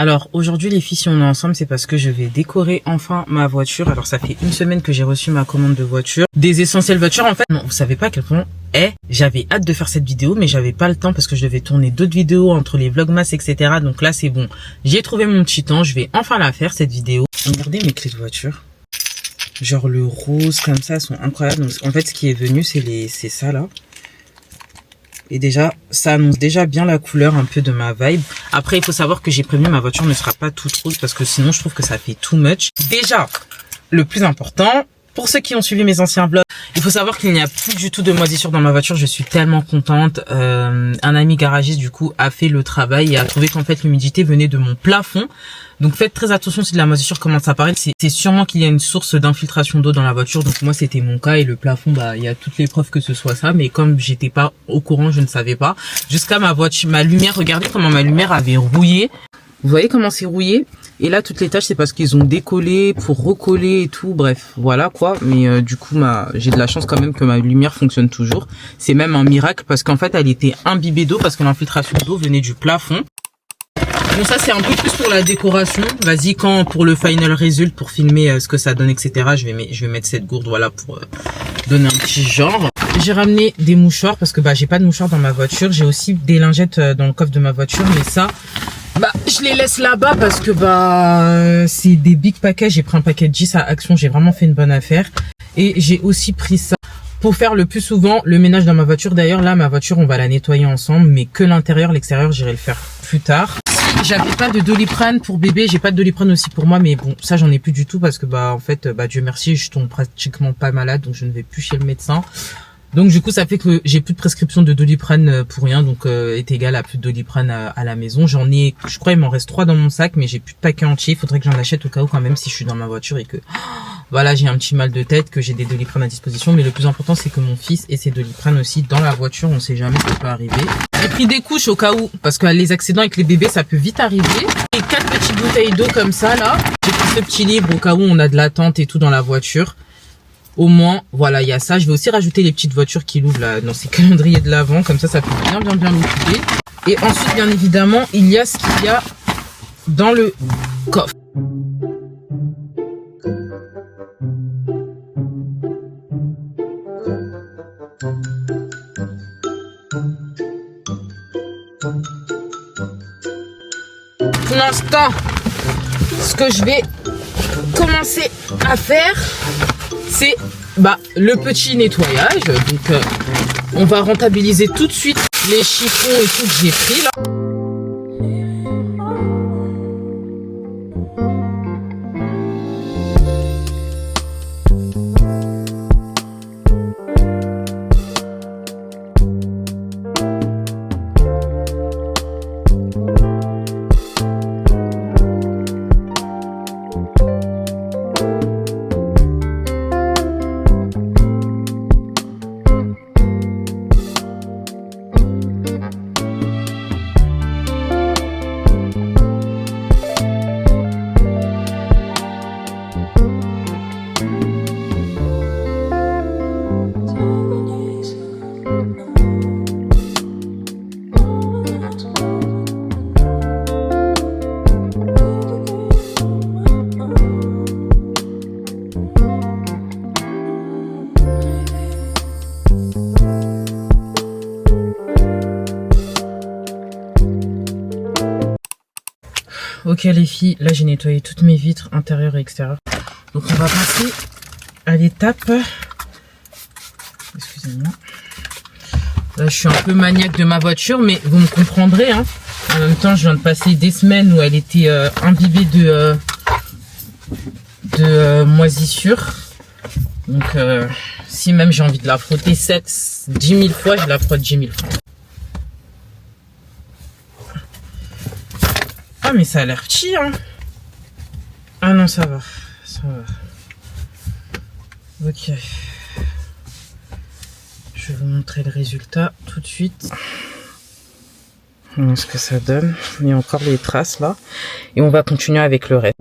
Alors aujourd'hui les filles, si on est ensemble, c'est parce que je vais décorer enfin ma voiture. Alors ça fait une semaine que j'ai reçu ma commande de voiture, des essentiels voitures en fait. Non, vous savez pas à quel point j'avais hâte de faire cette vidéo, mais j'avais pas le temps parce que je devais tourner d'autres vidéos entre les vlogmas, etc. Donc là c'est bon, j'ai trouvé mon petit temps, je vais enfin la faire cette vidéo. Regardez mes clés de voiture, genre le rose comme ça, elles sont incroyables. Donc, en fait ce qui est venu c'est ça là. Et déjà, ça annonce déjà bien la couleur un peu de ma vibe. Après, il faut savoir que j'ai prévenu, ma voiture ne sera pas toute rose parce que sinon, je trouve que ça fait too much. Déjà, le plus important, pour ceux qui ont suivi mes anciens vlogs, il faut savoir qu'il n'y a plus du tout de moisissure dans ma voiture. Je suis tellement contente. Un ami garagiste, du coup, a fait le travail et a trouvé qu'en fait, l'humidité venait de mon plafond. Donc faites très attention si de la moisissure commence à apparaître. C'est sûrement qu'il y a une source d'infiltration d'eau dans la voiture. Donc moi c'était mon cas et le plafond, bah il y a toutes les preuves que ce soit ça. Mais comme j'étais pas au courant, je ne savais pas. Jusqu'à ma lumière, regardez comment ma lumière avait rouillé. Vous voyez comment c'est rouillé? Et là toutes les taches c'est parce qu'ils ont décollé pour recoller et tout. Bref, voilà quoi. Mais du coup j'ai de la chance quand même que ma lumière fonctionne toujours. C'est même un miracle parce qu'en fait elle était imbibée d'eau parce que l'infiltration d'eau venait du plafond. Bon ça c'est un peu plus pour la décoration. Vas-y, quand pour le final result, pour filmer ce que ça donne, etc. Je vais mettre cette gourde, voilà, pour donner un petit genre. J'ai ramené des mouchoirs parce que j'ai pas de mouchoirs dans ma voiture. J'ai aussi des lingettes dans le coffre de ma voiture, mais ça, je les laisse là-bas parce que c'est des big paquets. J'ai pris un paquet de 10 à Action. J'ai vraiment fait une bonne affaire. Et j'ai aussi pris ça pour faire le plus souvent le ménage dans ma voiture. D'ailleurs là, ma voiture, on va la nettoyer ensemble, mais que l'intérieur, l'extérieur, j'irai le faire plus tard. J'avais pas de Doliprane pour bébé, j'ai pas de Doliprane aussi pour moi, mais bon, ça j'en ai plus du tout parce que en fait, Dieu merci, je tombe pratiquement pas malade, donc je ne vais plus chez le médecin. Donc du coup, ça fait que j'ai plus de prescription de Doliprane pour rien, donc est égal à plus de Doliprane à la maison. J'en ai, je crois, il m'en reste 3 dans mon sac, mais j'ai plus de paquet entier. Il faudrait que j'en achète au cas où quand même si je suis dans ma voiture et que voilà, j'ai un petit mal de tête, que j'ai des Doliprane à disposition. Mais le plus important, c'est que mon fils ait ses Doliprane aussi dans la voiture. On sait jamais ce qui peut arriver. J'ai pris des couches au cas où, parce que les accidents avec les bébés, ça peut vite arriver. Et 4 petites bouteilles d'eau comme ça là. J'ai pris ce petit livre au cas où on a de l'attente et tout dans la voiture. Au moins, voilà, il y a ça. Je vais aussi rajouter les petites voitures qui l'ouvrent là dans ces calendriers de l'avant. Comme ça peut bien l'occuper. Et ensuite, bien évidemment, il y a ce qu'il y a dans le coffre. Pour l'instant, ce que je vais commencer à faire, c'est le petit nettoyage. Donc on va rentabiliser tout de suite les chiffons et tout que j'ai pris là. Ok les filles, là j'ai nettoyé toutes mes vitres intérieures et extérieures. Donc on va passer à l'étape. Excusez-moi. Là je suis un peu maniaque de ma voiture, mais vous me comprendrez. Hein. En même temps, je viens de passer des semaines où elle était imbibée de moisissure. Donc si même j'ai envie de la frotter 10 000 fois, je la frotte 10 000 fois. Ah mais ça a l'air petit hein. Ah non ça va. Ok. Je vais vous montrer le résultat tout de suite. Ce que ça donne. Il y a encore les traces là. Et on va continuer avec le reste.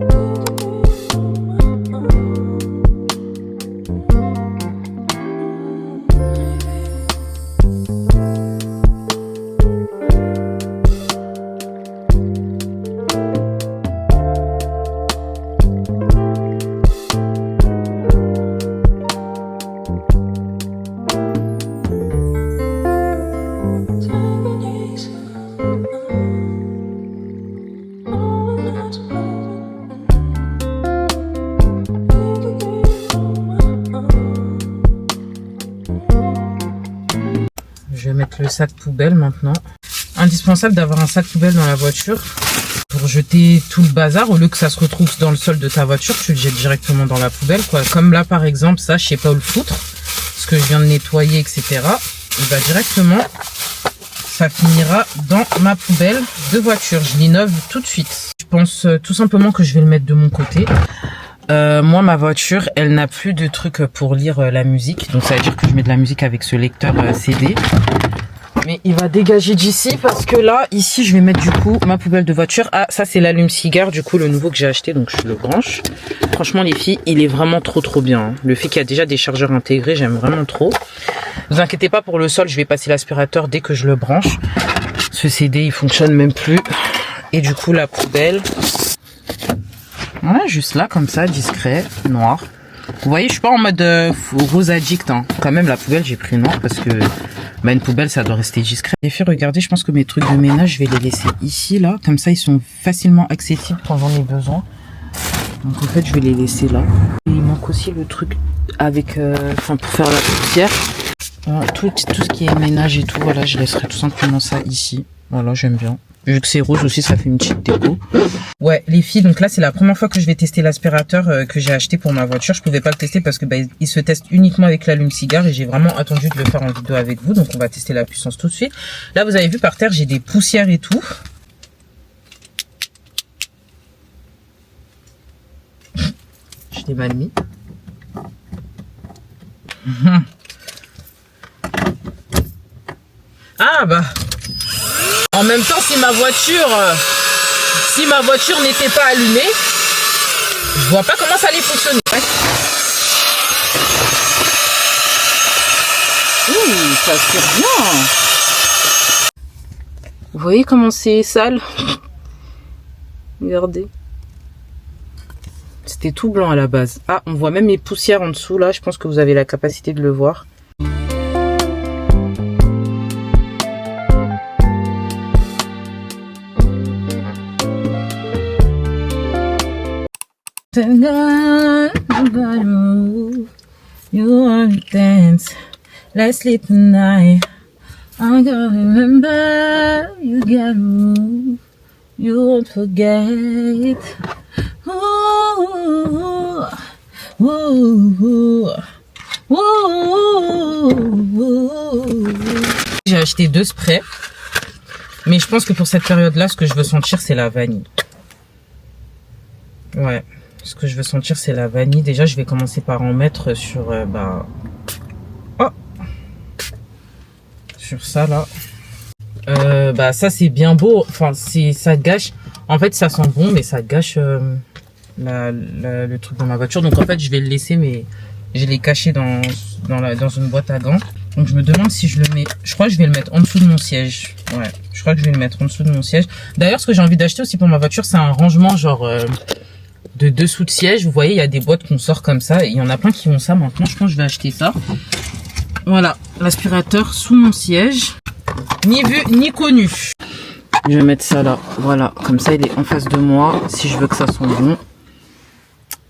mettre le sac poubelle maintenant. Indispensable d'avoir un sac poubelle dans la voiture pour jeter tout le bazar. Au lieu que ça se retrouve dans le sol de ta voiture, tu le jettes directement dans la poubelle, quoi. Comme là, par exemple, ça, je sais pas où le foutre, ce que je viens de nettoyer, etc. Il va directement, ça finira dans ma poubelle de voiture. Je l'innove tout de suite. Je pense tout simplement que je vais le mettre de mon côté. Moi, ma voiture, elle n'a plus de truc pour lire la musique. Donc, ça veut dire que je mets de la musique avec ce lecteur CD. Mais il va dégager d'ici parce que là, ici, je vais mettre du coup ma poubelle de voiture. Ah, ça, c'est l'allume-cigare, du coup, le nouveau que j'ai acheté. Donc, je le branche. Franchement, les filles, il est vraiment trop bien. Hein. Le fait qu'il y a déjà des chargeurs intégrés, j'aime vraiment trop. Ne vous inquiétez pas pour le sol, je vais passer l'aspirateur dès que je le branche. Ce CD, il fonctionne même plus. Et du coup, la poubelle... Voilà, juste là, comme ça, discret, noir. Vous voyez, je suis pas en mode rose addict. Hein. Quand même, la poubelle, j'ai pris noir parce que une poubelle, ça doit rester discret. Les filles, regardez, je pense que mes trucs de ménage, je vais les laisser ici, là. Comme ça, ils sont facilement accessibles quand j'en ai besoin. Donc, en fait, je vais les laisser là. Et il manque aussi le truc avec, pour faire la poussière. Voilà, tout ce qui est ménage et tout, voilà, je laisserai tout simplement ça ici. Voilà, j'aime bien. Vu que c'est rose aussi, ça fait une petite déco. Ouais, les filles, donc là, c'est la première fois que je vais tester l'aspirateur que j'ai acheté pour ma voiture. Je pouvais pas le tester parce que il se teste uniquement avec l'allume-cigare et j'ai vraiment attendu de le faire en vidéo avec vous. Donc, on va tester la puissance tout de suite. Là, vous avez vu par terre, j'ai des poussières et tout. Je l'ai mal mis. Ah bah... En même temps, si ma voiture n'était pas allumée, je vois pas comment ça allait fonctionner. Ouh, ça aspire bien. Vous voyez comment c'est sale? Regardez. C'était tout blanc à la base. Ah, on voit même les poussières en dessous là. Je pense que vous avez la capacité de le voir. You wanna dance, let's sleep tonight. I'm gonna remember, you gotta move, you won't forget. Ooh, ooh, ooh, ooh. J'ai acheté 2 sprays, mais je pense que pour cette période-là, ce que je veux sentir, c'est la vanille. Ouais. Ce que je veux sentir, c'est la vanille. Déjà, je vais commencer par en mettre sur, sur ça, là. Ça, c'est bien beau. Enfin, ça gâche. En fait, ça sent bon, mais ça gâche le truc dans ma voiture. Donc, en fait, je vais le laisser, mais je l'ai caché dans une boîte à gants. Donc, je me demande si je le mets... Je crois que je vais le mettre en dessous de mon siège. Ouais, je crois que je vais le mettre en dessous de mon siège. D'ailleurs, ce que j'ai envie d'acheter aussi pour ma voiture, c'est un rangement, genre... de dessous de siège. Vous voyez, il y a des boîtes qu'on sort comme ça. Et il y en a plein qui ont ça maintenant. Je pense que je vais acheter ça. Voilà, l'aspirateur sous mon siège. Ni vu, ni connu. Je vais mettre ça là. Voilà, comme ça, il est en face de moi. Si je veux que ça sente bon.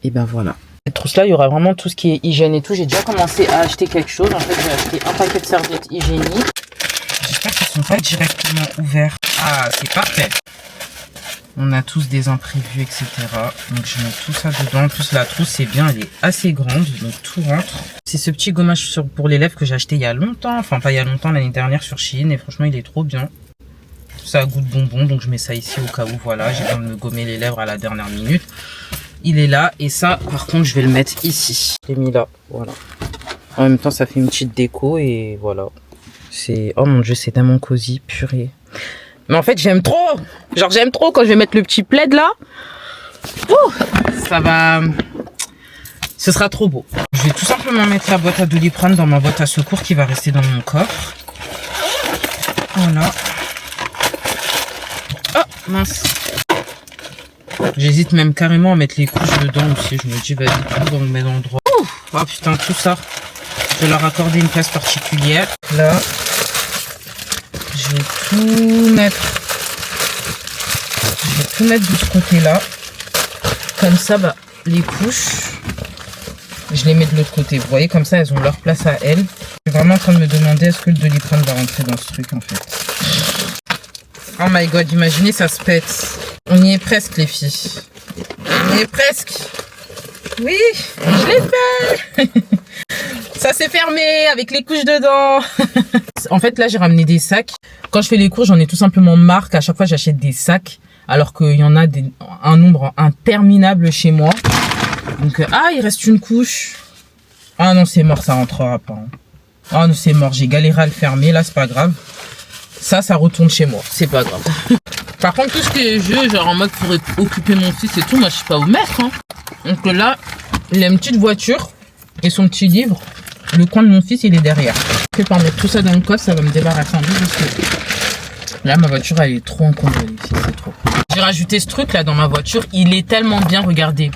Et ben voilà. Cette trousse-là, il y aura vraiment tout ce qui est hygiène et tout. J'ai déjà commencé à acheter quelque chose. En fait, j'ai acheté un paquet de serviettes hygiéniques. J'espère qu'ils ne sont pas directement ouverts. Ah, c'est parfait. On a tous des imprévus, etc. Donc, je mets tout ça dedans. En plus, la trousse, c'est bien. Elle est assez grande. Donc, tout rentre. C'est ce petit gommage pour les lèvres que j'ai acheté il y a longtemps. Enfin, pas il y a longtemps, l'année dernière sur Shein. Et franchement, il est trop bien. Ça a goût de bonbon. Donc, je mets ça ici au cas où. Voilà, j'ai besoin de me gommer les lèvres à la dernière minute. Il est là. Et ça, par contre, je vais le mettre ici. Je l'ai mis là. Voilà. En même temps, ça fait une petite déco. Et voilà. C'est... Oh mon Dieu, c'est tellement cosy. Purée. Mais en fait, j'aime trop. Genre, j'aime trop quand je vais mettre le petit plaid là. Ouh, ça va... Ce sera trop beau. Je vais tout simplement mettre la boîte à Doliprane dans ma boîte à secours qui va rester dans mon coffre. Voilà. Oh, mince. J'hésite même carrément à mettre les couches dedans aussi. Je me dis, vas-y, tout, on met dans le droit. Ouh, oh putain, tout ça. Je vais leur accorder une place particulière. Là. Je vais tout mettre de ce côté-là. Comme ça, les couches, je les mets de l'autre côté. Vous voyez, comme ça, elles ont leur place à elles. Je suis vraiment en train de me demander est-ce que le Doliprane va rentrer dans ce truc en fait. Oh my god, imaginez ça se pète. On y est presque les filles. On y est presque. Oui, je l'ai fait. Ça s'est fermé avec les couches dedans. En fait là j'ai ramené des sacs. Quand je fais les cours j'en ai tout simplement marre qu'à chaque fois j'achète des sacs. Alors qu'il y en a un nombre interminable chez moi. Donc il reste une couche. Ah non c'est mort, ça rentrera pas. Hein. Ah non c'est mort, j'ai galéré à le fermer. Là c'est pas grave. Ça retourne chez moi, c'est pas grave. Par contre, tout ce qui est jeu, genre en mode pour occuper mon fils et tout, moi je sais pas où mettre. Hein. Donc là, il a une petite voiture et son petit livre. Le coin de mon fils, il est derrière. Je vais pas mettre tout ça dans le coffre, ça va me débarrasser un peu parce que là, ma voiture, elle est trop encombrée, les filles, c'est trop. J'ai rajouté ce truc là dans ma voiture, il est tellement bien, regardez.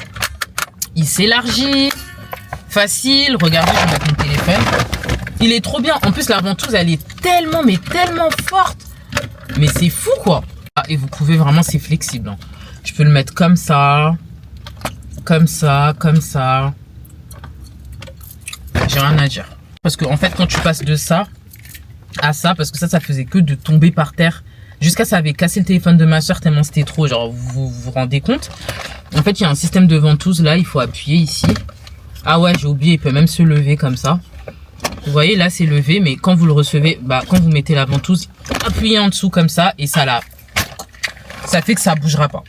Il s'élargit, facile, regardez, je vais mettre mon téléphone. Il est trop bien. En plus, la ventouse, elle est tellement, mais tellement forte. Mais c'est fou, quoi. Ah, et vous pouvez vraiment, c'est flexible. Hein. Je peux le mettre comme ça. Comme ça, comme ça. J'ai rien à dire. Parce que, en fait, quand tu passes de ça à ça, parce que ça faisait que de tomber par terre. Jusqu'à ça avait cassé le téléphone de ma soeur tellement c'était trop. Genre, vous rendez compte? En fait, il y a un système de ventouse, là. Il faut appuyer ici. Ah ouais, j'ai oublié. Il peut même se lever comme ça. Vous voyez là c'est levé, mais quand vous le recevez, quand vous mettez la ventouse, appuyez en dessous comme ça et ça fait que ça bougera pas.